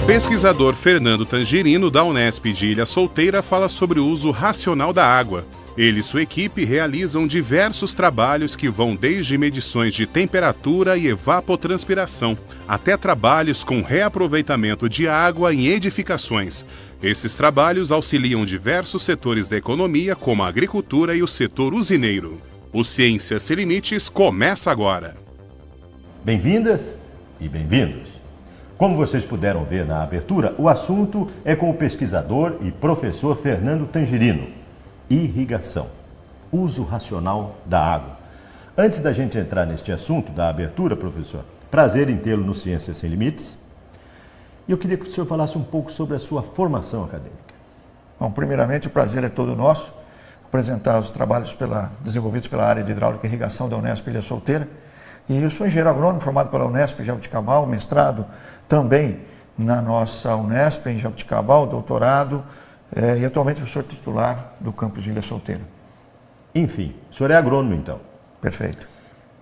Pesquisador Fernando Tangerino, da Unesp de Ilha Solteira, fala sobre o uso racional da água. Ele e sua equipe realizam diversos trabalhos que vão desde medições de temperatura e evapotranspiração, até trabalhos com reaproveitamento de água em edificações. Esses trabalhos auxiliam diversos setores da economia, como a agricultura e o setor usineiro. O Ciência Sem Limites começa agora. Bem-vindas e bem-vindos. Como vocês puderam ver na abertura, o assunto é com o pesquisador e professor Fernando Tangerino. Irrigação, uso racional da água. Antes da gente entrar neste assunto da abertura, professor, prazer em tê-lo no Ciência Sem Limites. E eu queria que o senhor falasse um pouco sobre a sua formação acadêmica. Bom, primeiramente, o prazer é todo nosso apresentar os trabalhos desenvolvidos pela área de hidráulica e irrigação da Unesp Ilha Solteira. E eu sou engenheiro agrônomo formado pela Unesp em Jaboticabal, mestrado também na nossa Unesp em Jaboticabal, doutorado e atualmente professor titular do campus de Ilha Solteira. Enfim, o senhor é agrônomo então? Perfeito.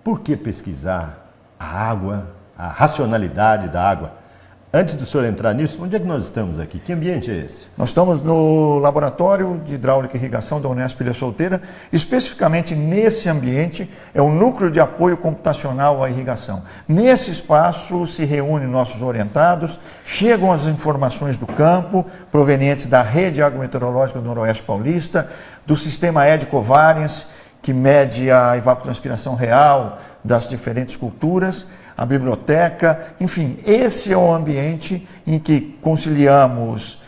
Por que pesquisar a água, a racionalidade da água? Antes do senhor entrar nisso, onde é que nós estamos aqui? Que ambiente é esse? Nós estamos no Laboratório de Hidráulica e Irrigação da Unesp Ilha Solteira. Especificamente nesse ambiente, é o Núcleo de Apoio Computacional à Irrigação. Nesse espaço se reúnem nossos orientados, chegam as informações do campo, provenientes da Rede Agrometeorológica do Noroeste Paulista, do sistema Ed-Covariance, que mede a evapotranspiração real das diferentes culturas, a biblioteca, enfim, esse é o ambiente em que conciliamos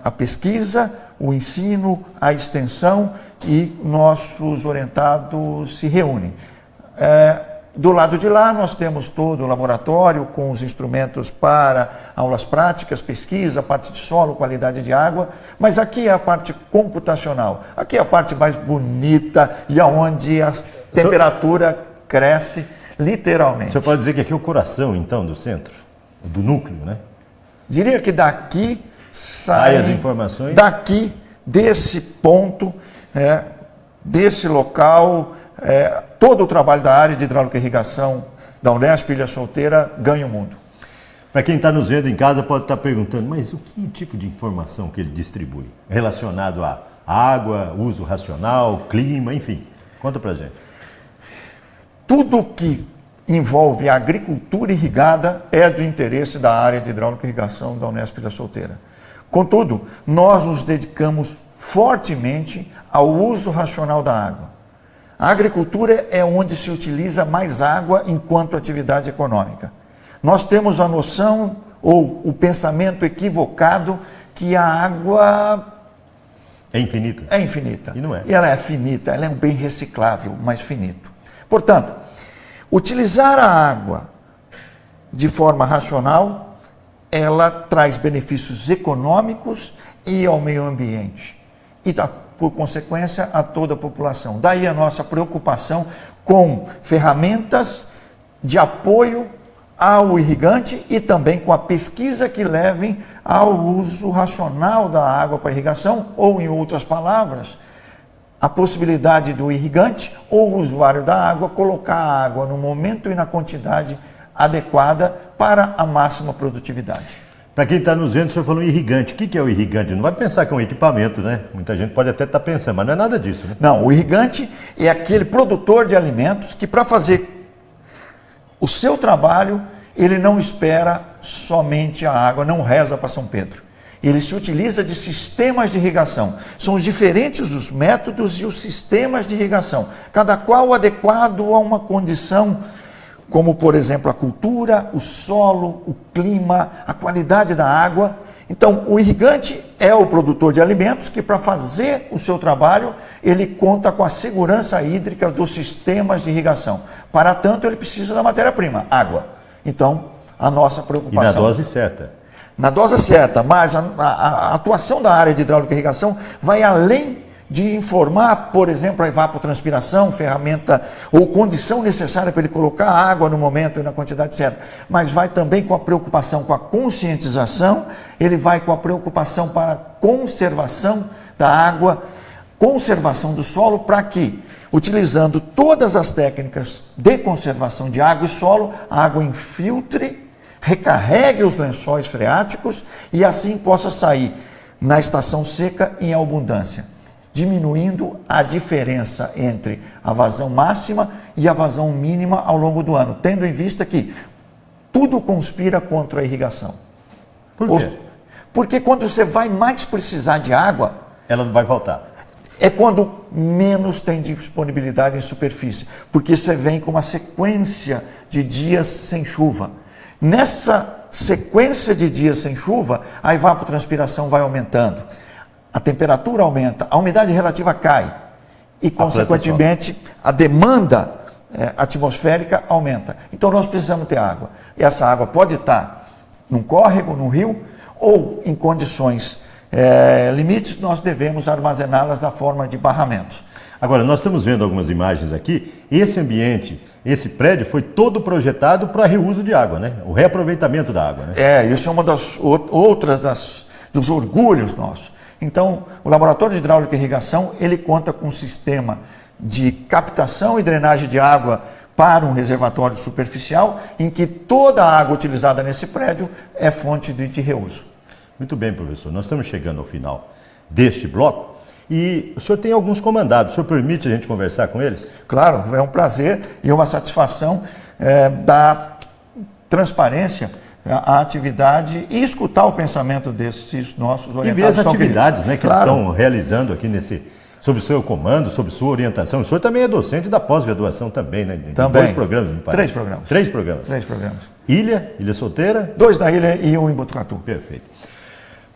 a pesquisa, o ensino, a extensão e nossos orientados se reúnem. Do lado de lá nós temos todo o laboratório com os instrumentos para aulas práticas, pesquisa, parte de solo, qualidade de água, mas aqui é a parte computacional, aqui é a parte mais bonita e aonde a temperatura cresce literalmente. O senhor pode dizer que aqui é o coração, então, do centro, do núcleo, né? Diria que daqui saem as informações? Daqui, desse ponto, desse local, todo o trabalho da área de hidráulica e irrigação da Unesp Ilha Solteira ganha o mundo. Para quem está nos vendo em casa pode estar perguntando, mas o que tipo de informação que ele distribui? Relacionado a água, uso racional, clima, enfim. Conta pra gente. Tudo que envolve a agricultura irrigada é do interesse da área de hidráulica e irrigação da Unesp Ilha Solteira. Contudo, nós nos dedicamos fortemente ao uso racional da água. A agricultura é onde se utiliza mais água enquanto atividade econômica. Nós temos a noção ou o pensamento equivocado que a água é infinita. É infinita. E não é. E ela é finita, ela é um bem reciclável, mas finito. Portanto, utilizar a água de forma racional, ela traz benefícios econômicos e ao meio ambiente. E, por consequência, a toda a população. Daí a nossa preocupação com ferramentas de apoio ao irrigante e também com a pesquisa que levem ao uso racional da água para irrigação, ou, em outras palavras, a possibilidade do irrigante ou o usuário da água colocar a água no momento e na quantidade adequada para a máxima produtividade. Para quem está nos vendo, o senhor falou irrigante. O que é o irrigante? Não vai pensar que é um equipamento, né? Muita gente pode até estar pensando, mas não é nada disso, né? Não, o irrigante é aquele produtor de alimentos que, para fazer o seu trabalho, ele não espera somente a água, não reza para São Pedro. Ele se utiliza de sistemas de irrigação. São diferentes os métodos e os sistemas de irrigação, cada qual adequado a uma condição, como, por exemplo, a cultura, o solo, o clima, a qualidade da água. Então, o irrigante é o produtor de alimentos que, para fazer o seu trabalho, ele conta com a segurança hídrica dos sistemas de irrigação. Para tanto, ele precisa da matéria-prima, água. Então, a nossa preocupação... E na dose certa. Na dose certa, mas a atuação da área de hidráulica e irrigação vai além de informar, por exemplo, a evapotranspiração, ferramenta ou condição necessária para ele colocar a água no momento e na quantidade certa, mas vai também com a preocupação com a conscientização, ele vai com a preocupação para a conservação da água, conservação do solo, para que, utilizando todas as técnicas de conservação de água e solo, a água infiltre, recarregue os lençóis freáticos e assim possa sair na estação seca em abundância, diminuindo a diferença entre a vazão máxima e a vazão mínima ao longo do ano, tendo em vista que tudo conspira contra a irrigação. Por quê? Porque quando você vai mais precisar de água, ela não vai faltar. É quando menos tem disponibilidade em superfície, porque você vem com uma sequência de dias sem chuva. Nessa sequência de dias sem chuva, a evapotranspiração vai aumentando, a temperatura aumenta, a umidade relativa cai e, consequentemente, a demanda atmosférica aumenta. Então, nós precisamos ter água. E essa água pode estar num córrego, num rio, ou em condições limites, nós devemos armazená-las na forma de barramentos. Agora, nós estamos vendo algumas imagens aqui. Esse ambiente, esse prédio foi todo projetado para reuso de água, né? O reaproveitamento da água, né? Isso é uma das outras dos orgulhos nossos. Então, o Laboratório de Hidráulica e Irrigação, ele conta com um sistema de captação e drenagem de água para um reservatório superficial, em que toda a água utilizada nesse prédio é fonte de reuso. Muito bem, professor. Nós estamos chegando ao final deste bloco e o senhor tem alguns comandados. O senhor permite a gente conversar com eles? Claro, é um prazer e uma satisfação dar transparência à atividade e escutar o pensamento desses nossos orientados. E ver as atividades, né, que claro, eles estão realizando aqui sob o seu comando, sob sua orientação. O senhor também é docente da pós-graduação também, né? Também. 2 programas, me parece. 3 programas. 3 programas. 3 programas. Ilha Solteira? 2 na ilha e 1 em Botucatu. Perfeito.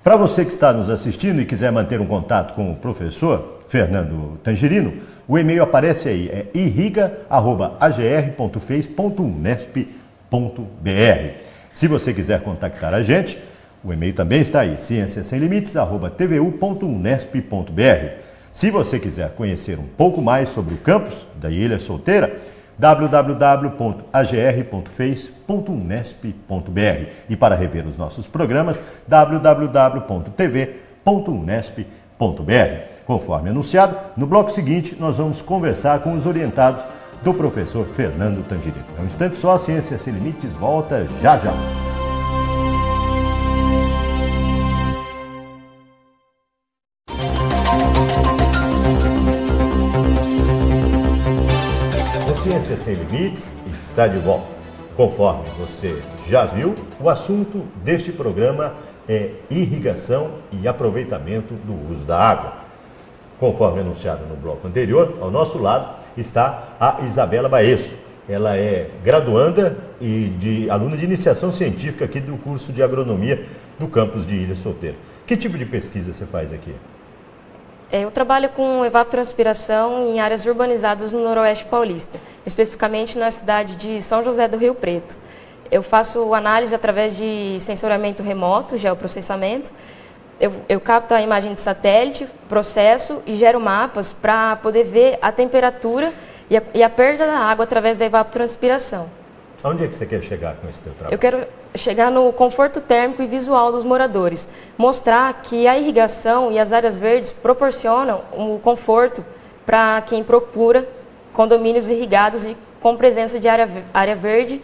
Para você que está nos assistindo e quiser manter um contato com o professor Fernando Tangerino, o e-mail aparece aí, é irriga@agr.fez.unesp.br. Se você quiser contactar a gente, o e-mail também está aí, cienciasemlimites@tvu.unesp.br. Se você quiser conhecer um pouco mais sobre o campus da Ilha Solteira, www.agr.fez.unesp.br. E para rever os nossos programas, www.tv.unesp.br. Conforme anunciado, no bloco seguinte nós vamos conversar com os orientados do professor Fernando Tangerino. É um instante só, a Ciência Sem Limites volta já já. Ciência Sem Limites está de volta. Conforme você já viu, o assunto deste programa é irrigação e aproveitamento do uso da água. Conforme anunciado no bloco anterior, ao nosso lado está a Isabela Baesso. Ela é graduanda e aluna de iniciação científica aqui do curso de agronomia do campus de Ilha Solteira. Que tipo de pesquisa você faz aqui? Eu trabalho com evapotranspiração em áreas urbanizadas no Noroeste Paulista, especificamente na cidade de São José do Rio Preto. Eu faço análise através de sensoriamento remoto, geoprocessamento. Eu capto a imagem de satélite, processo e gero mapas para poder ver a temperatura e a perda da água através da evapotranspiração. Aonde é que você quer chegar com esse teu trabalho? Eu quero chegar no conforto térmico e visual dos moradores, mostrar que a irrigação e as áreas verdes proporcionam o conforto para quem procura condomínios irrigados e com presença de área verde,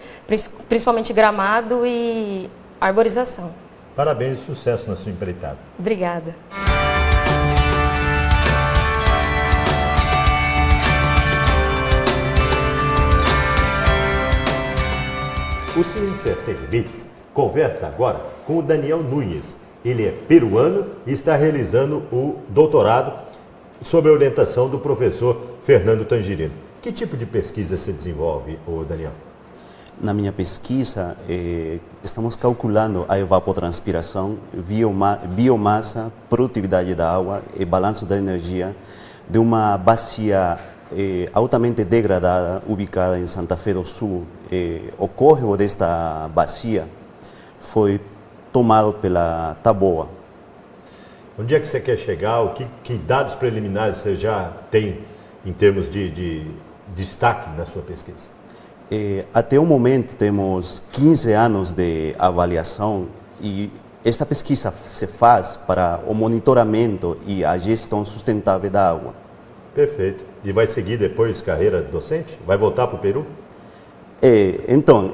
principalmente gramado e arborização. Parabéns e sucesso na sua empreitada. Obrigada. O Ciência Sem Limites conversa agora com o Daniel Nunes. Ele é peruano e está realizando o doutorado sob a orientação do professor Fernando Tangerino. Que tipo de pesquisa você desenvolve, Daniel? Na minha pesquisa, estamos calculando a evapotranspiração, biomassa, produtividade da água e balanço da energia de uma bacia altamente degradada, ubicada em Santa Fé do Sul. O córrego desta bacia foi tomado pela Taboa. Onde é que você quer chegar? Que dados preliminares você já tem em termos de destaque na sua pesquisa? Até o momento temos 15 anos de avaliação e esta pesquisa se faz para o monitoramento e a gestão sustentável da água. Perfeito. E vai seguir depois carreira docente? Vai voltar para o Peru? Então,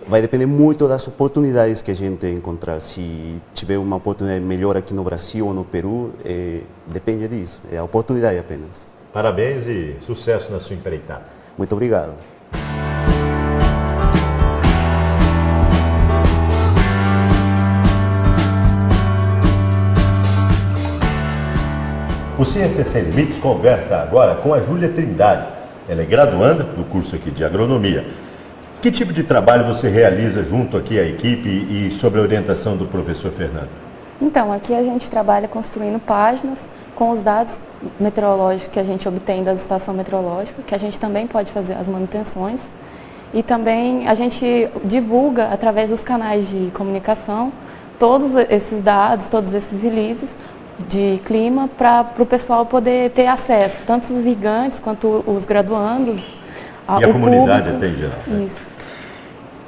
vai depender muito das oportunidades que a gente encontrar. Se tiver uma oportunidade melhor aqui no Brasil ou no Peru, depende disso. É a oportunidade apenas. Parabéns e sucesso na sua empreitada. Muito obrigado. O Ciências Sem Limites conversa agora com a Júlia Trindade. Ela é graduanda do curso aqui de agronomia. Que tipo de trabalho você realiza junto aqui à equipe e sob a orientação do professor Fernando? Então, aqui a gente trabalha construindo páginas com os dados meteorológicos que a gente obtém da estação meteorológica, que a gente também pode fazer as manutenções. E também a gente divulga através dos canais de comunicação todos esses dados, todos esses releases de clima para o pessoal poder ter acesso, tanto os irrigantes quanto os graduandos. E a comunidade até em geral. Né? Isso.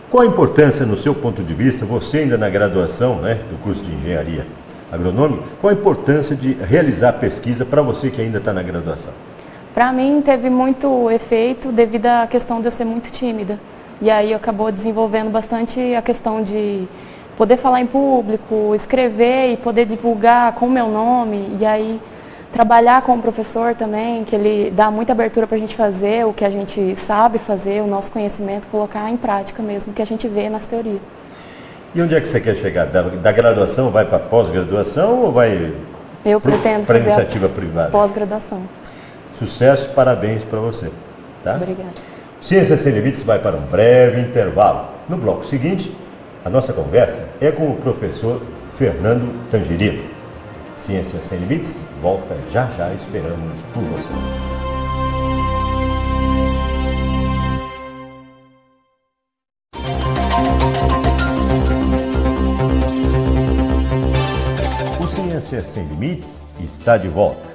Qual a importância, no seu ponto de vista, você ainda na graduação, né, do curso de engenharia agronômica, qual a importância de realizar pesquisa para você que ainda está na graduação? Para mim teve muito efeito devido à questão de eu ser muito tímida. E aí acabou desenvolvendo bastante a questão de poder falar em público, escrever e poder divulgar com o meu nome. E aí trabalhar com o professor também, que ele dá muita abertura para a gente fazer o que a gente sabe fazer, o nosso conhecimento, colocar em prática mesmo, o que a gente vê nas teorias. E onde é que você quer chegar? Da graduação vai para pós-graduação ou vai para iniciativa privada? Pós-graduação. Sucesso, parabéns para você. Tá? Obrigada. Ciências Sem Limites vai para um breve intervalo. No bloco seguinte, a nossa conversa é com o professor Fernando Tangerino. Ciências Sem Limites volta já já, esperamos por você. O Ciências Sem Limites está de volta.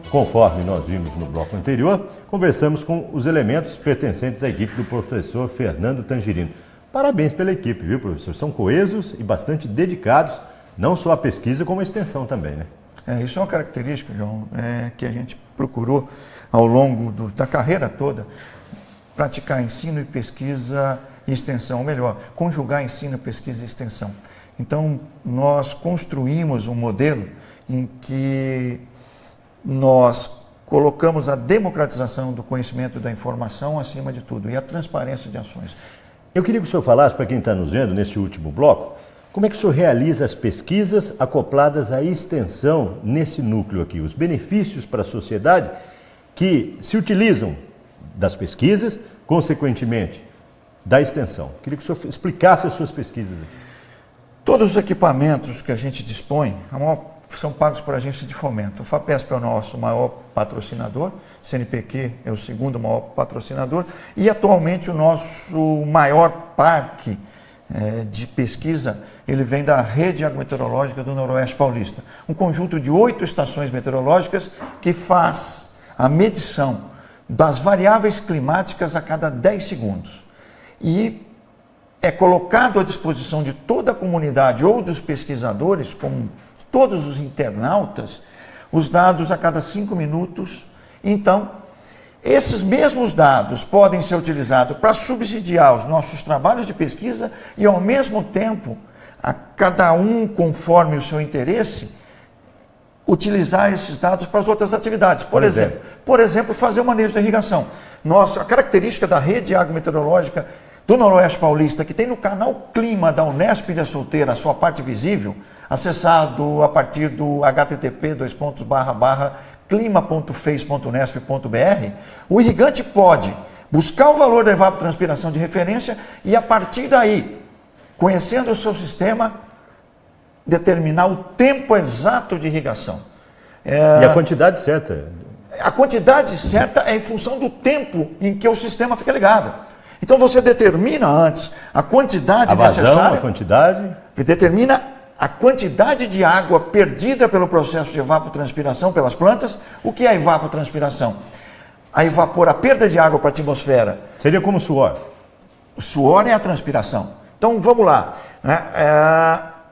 Conforme nós vimos no bloco anterior, conversamos com os elementos pertencentes à equipe do professor Fernando Tangerino. Parabéns pela equipe, viu, professor? São coesos e bastante dedicados, não só à pesquisa, como à extensão também, né? Isso é uma característica, João, que a gente procurou ao longo da carreira toda praticar ensino e pesquisa e extensão, ou melhor, conjugar ensino, pesquisa e extensão. Então, nós construímos um modelo em que nós colocamos a democratização do conhecimento da informação acima de tudo e a transparência de ações. Eu queria que o senhor falasse para quem está nos vendo nesse último bloco, como é que o senhor realiza as pesquisas acopladas à extensão nesse núcleo aqui, os benefícios para a sociedade que se utilizam das pesquisas, consequentemente, da extensão. Queria que o senhor explicasse as suas pesquisas aqui. Todos os equipamentos que a gente dispõe, são pagos por agência de fomento. O FAPESP é o nosso maior patrocinador, CNPq é o segundo maior patrocinador e atualmente o nosso maior parque de pesquisa, ele vem da Rede Agrometeorológica do Noroeste Paulista. Um conjunto de 8 estações meteorológicas que faz a medição das variáveis climáticas a cada 10 segundos. E é colocado à disposição de toda a comunidade ou dos pesquisadores, como todos os internautas, os dados a cada 5 minutos. Então, esses mesmos dados podem ser utilizados para subsidiar os nossos trabalhos de pesquisa e, ao mesmo tempo, a cada um, conforme o seu interesse, utilizar esses dados para as outras atividades. Por exemplo, fazer o manejo da irrigação. A característica da Rede Agrometeorológica do Noroeste Paulista, que tem no canal Clima da Unesp Ilha Solteira a sua parte visível, acessado a partir do http://clima.fez.unesp.br, o irrigante pode buscar o valor da evapotranspiração de referência e, a partir daí, conhecendo o seu sistema, determinar o tempo exato de irrigação. E a quantidade certa? A quantidade certa é em função do tempo em que o sistema fica ligado. Então você determina antes a quantidade necessária. A quantidade? Determina a quantidade de água perdida pelo processo de evapotranspiração pelas plantas. O que é evapotranspiração? A perda de água para a atmosfera. Seria como suor? O suor é a transpiração. Então vamos lá.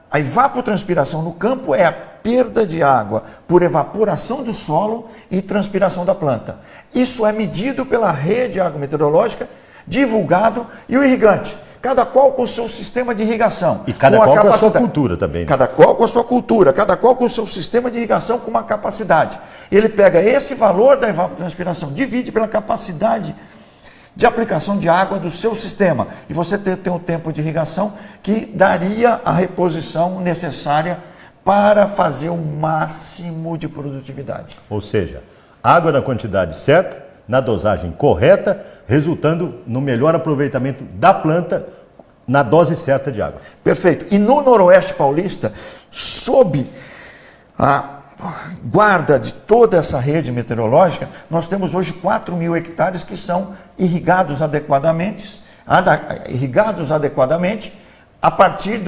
A evapotranspiração no campo é a perda de água por evaporação do solo e transpiração da planta. Isso é medido pela Rede Agrometeorológica divulgado, e o irrigante, cada qual com o seu sistema de irrigação. E cada qual com a sua cultura também. Né? Cada qual com a sua cultura, cada qual com o seu sistema de irrigação com uma capacidade. Ele pega esse valor da evapotranspiração, divide pela capacidade de aplicação de água do seu sistema. E você tem um tempo de irrigação que daria a reposição necessária para fazer o máximo de produtividade. Ou seja, água na quantidade certa, na dosagem correta, resultando no melhor aproveitamento da planta na dose certa de água. Perfeito. E no Noroeste Paulista, sob a guarda de toda essa rede meteorológica, nós temos hoje 4.000 hectares que são irrigados adequadamente a partir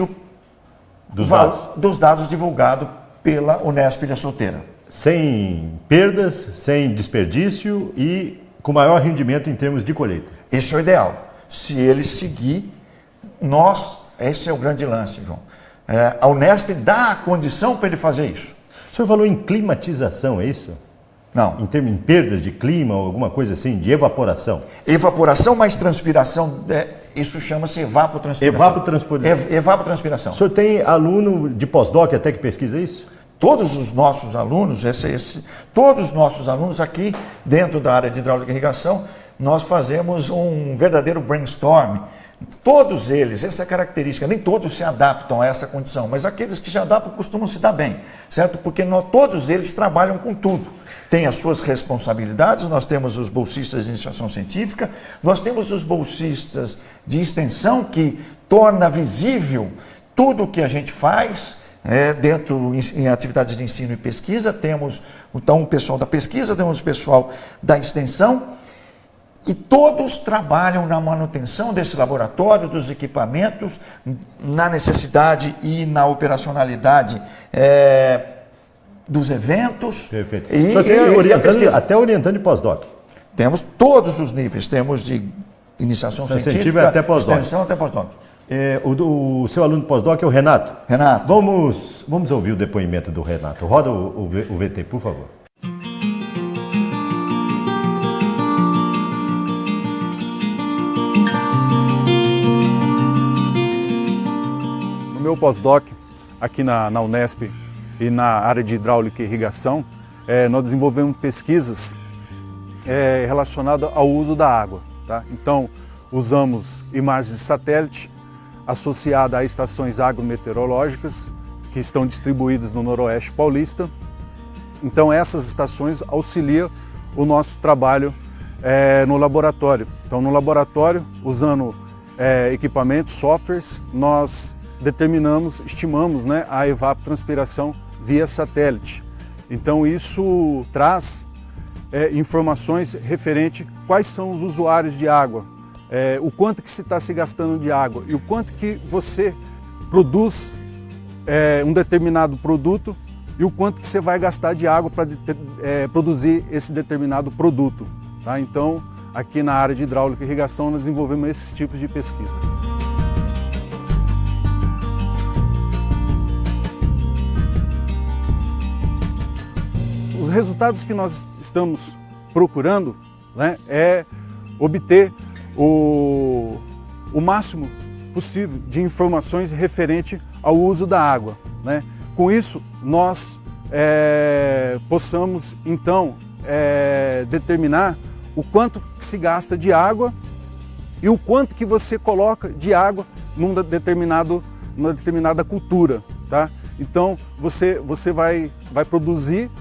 dos dados divulgados pela Unesp Ilha Solteira. Sem perdas, sem desperdício e com maior rendimento em termos de colheita. Esse é o ideal. Se ele seguir, esse é o grande lance, João. A Unesp dá a condição para ele fazer isso. O senhor falou em climatização, é isso? Não. Em perdas de clima ou alguma coisa assim, de evaporação? Evaporação mais transpiração, isso chama-se evapotranspiração. Evapotranspiração. O senhor tem aluno de pós-doc até que pesquisa isso? Todos os nossos alunos, todos os nossos alunos aqui dentro da área de hidráulica e irrigação, nós fazemos um verdadeiro brainstorm. Todos eles, essa é a característica, nem todos se adaptam a essa condição, mas aqueles que se adaptam costumam se dar bem, certo? Porque todos eles trabalham com tudo. Tem as suas responsabilidades, nós temos os bolsistas de iniciação científica, nós temos os bolsistas de extensão que torna visível tudo o que a gente faz, em atividades de ensino e pesquisa. Temos então o pessoal da pesquisa, temos o pessoal da extensão, e todos trabalham na manutenção desse laboratório, dos equipamentos, na necessidade e na operacionalidade dos eventos. Perfeito. Só tem até orientando de pós-doc. Temos todos os níveis, temos de iniciação científica, até pós-doc. Extensão até pós-doc. O seu aluno de pós-doc é o Renato? Renato. Vamos ouvir o depoimento do Renato. Roda o VT, por favor. No meu pós-doc, aqui na Unesp e na área de hidráulica e irrigação, nós desenvolvemos pesquisas relacionadas ao uso da água. Tá? Então, usamos imagens de satélite associadas a estações agrometeorológicas que estão distribuídas no Noroeste Paulista. Então, essas estações auxiliam o nosso trabalho no laboratório. Então, no laboratório, usando equipamentos, softwares, nós estimamos, né, a evapotranspiração via satélite. Então isso traz informações referente quais são os usuários de água, o quanto que se está se gastando de água e o quanto que você produz um determinado produto e o quanto que você vai gastar de água para produzir esse determinado produto. Tá? Então, aqui na área de hidráulica e irrigação, nós desenvolvemos esses tipos de pesquisa. Os resultados que nós estamos procurando, né, é obter o máximo possível de informações referente ao uso da água. Né? Com isso, nós possamos, então, determinar o quanto que se gasta de água e o quanto que você coloca de água numa determinada cultura. Tá? Então, você vai produzir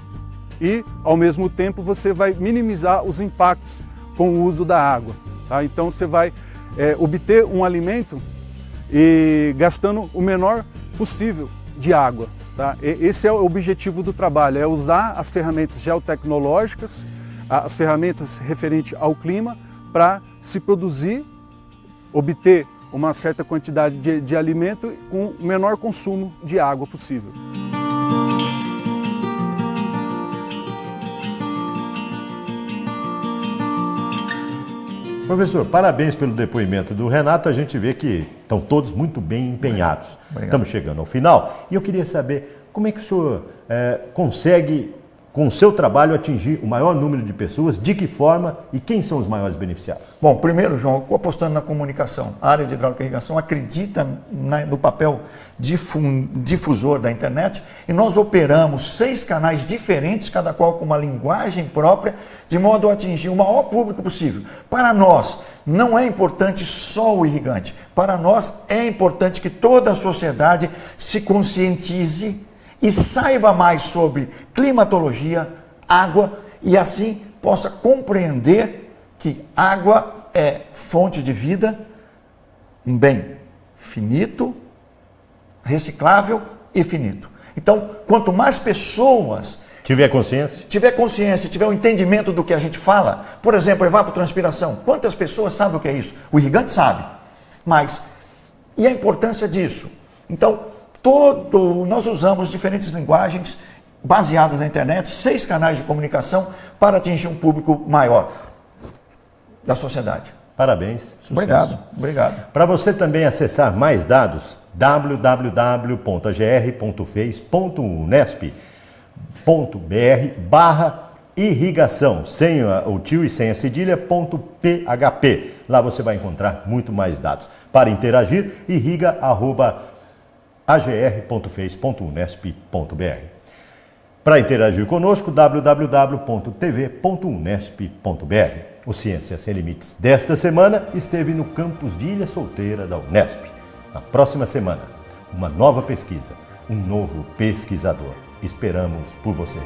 e, ao mesmo tempo, você vai minimizar os impactos com o uso da água. Tá? Então, você vai obter um alimento e gastando o menor possível de água. Tá? Esse é o objetivo do trabalho, é usar as ferramentas geotecnológicas, as ferramentas referentes ao clima, para se produzir, obter uma certa quantidade de alimento com o menor consumo de água possível. Professor, parabéns pelo depoimento do Renato. A gente vê que estão todos muito bem empenhados. Obrigado. Estamos chegando ao final e eu queria saber como é que o senhor consegue com o seu trabalho, atingir o maior número de pessoas? De que forma e quem são os maiores beneficiados? Bom, primeiro, João, apostando na comunicação, a área de hidráulica e irrigação acredita no papel difusor da internet e nós operamos 6 canais diferentes, cada qual com uma linguagem própria, de modo a atingir o maior público possível. Para nós, não é importante só o irrigante. Para nós, é importante que toda a sociedade se conscientize e saiba mais sobre climatologia, água, e assim possa compreender que água é fonte de vida, um bem finito, reciclável e finito. Então, quanto mais pessoas tiver consciência, tiver o entendimento do que a gente fala, por exemplo, evapotranspiração, quantas pessoas sabem o que é isso? O irrigante sabe, mas e a importância disso? Então, nós usamos diferentes linguagens baseadas na internet, 6 canais de comunicação para atingir um público maior da sociedade. Parabéns. Sucesso. Obrigado. Para você também acessar mais dados, www.agr.fez.unesp.br/irrigação, sem o tio e sem a cedilha, .php. Lá você vai encontrar muito mais dados. Para interagir, irriga@agr.fez.unesp.br. Para interagir conosco, www.tv.unesp.br. O Ciência Sem Limites desta semana esteve no campus de Ilha Solteira da Unesp. Na próxima semana, uma nova pesquisa, um novo pesquisador. Esperamos por você.